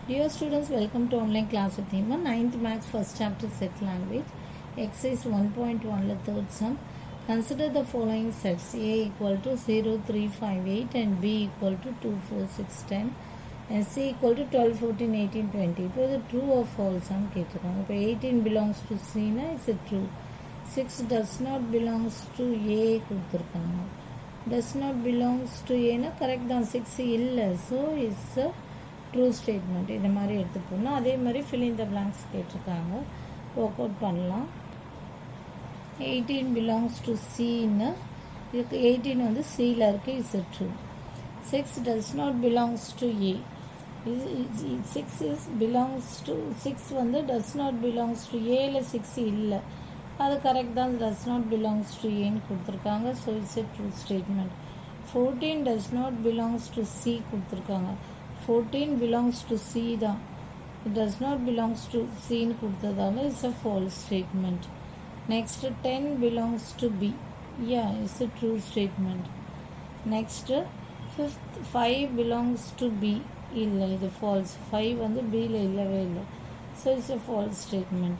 Dear students, welcome to online class with Hima. 9th Maths first chapter set language. Exercise 1.1 third sum. Consider the following sets: A equal to 0, 3, 5, 8 and B equal to 2, 4, 6, 10 and C equal to 12, 14, 18, 20. இப்போ இது true or false ஆன்னு கேட்டிருக்காங்க. இப்போ 18 belongs to C னா is it true. 6 does not belongs to A கொடுத்துருக்காங்க. Does not belongs to A னா correct தான். 6 இல்லை, so it's a true statement. இந்த மாதிரி எடுத்துக்கணும். அதே மாதிரி fill in the blanks கேட்டிருக்காங்க, ஒர்க் அவுட் பண்ணலாம். 18 belongs to Cன்னு இதுக்கு 18 வந்து Cயில் இருக்குது, is true. 6 does not belongs to A. 6 is belongs to 6 வந்து does not belongs to Aல 6 இல்லை, அது கரெக்ட் தான். does not belongs to Aன்னு கொடுத்துருக்காங்க, so it's a true statement. 14 does not belongs to C கொடுத்துருக்காங்க. 14 belongs to C தான், it does not belongs to Cன்னு கொடுத்ததால it's a false statement. Next 10 belongs to B. Yeah, it's a true statement. Next 5 belongs to B. இல்லை, இது false. 5 வந்து Bல இல்லவே இல்லை, so it's a false statement.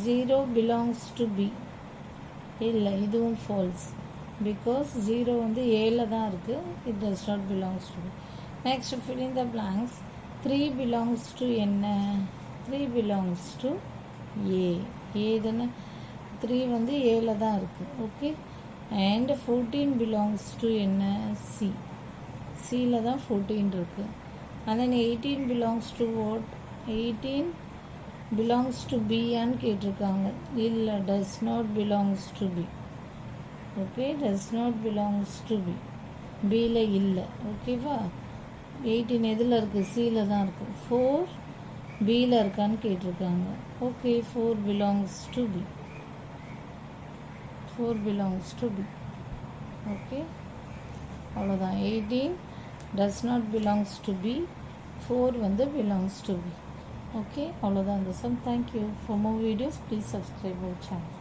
0 belongs to B. இல்லை, இதுவும் false because 0 வந்து Aல தான் இருக்குது, it does not belongs to B. Next fill in the blanks. 3 belongs to என்ன? 3 belongs to A. A தானே, 3 வந்து Aல தான் இருக்குது, ஓகே. அண்ட் 14 belongs to என்ன? C. Cல தான் 14 இருக்குது. and then 18 belongs to what? 18 belongs to B ஆன்னு கேட்டிருக்காங்க. இல்லை, does not belongs to B. Okay, does not belongs to B. Bல இல்லை, ஓகேவா. 18 எதில் இருக்குது? Cயில் தான் இருக்குது. 4 Bயில் இருக்கான்னு கேட்டிருக்காங்க. Okay, 4 belongs to B. 4 belongs to B. Okay, அவ்வளோதான். 18 does not belongs to B. 4 வந்து belongs to B. ஓகே, அவ்வளோதான் இந்த sum. Thank you. For more videos, please subscribe our channel.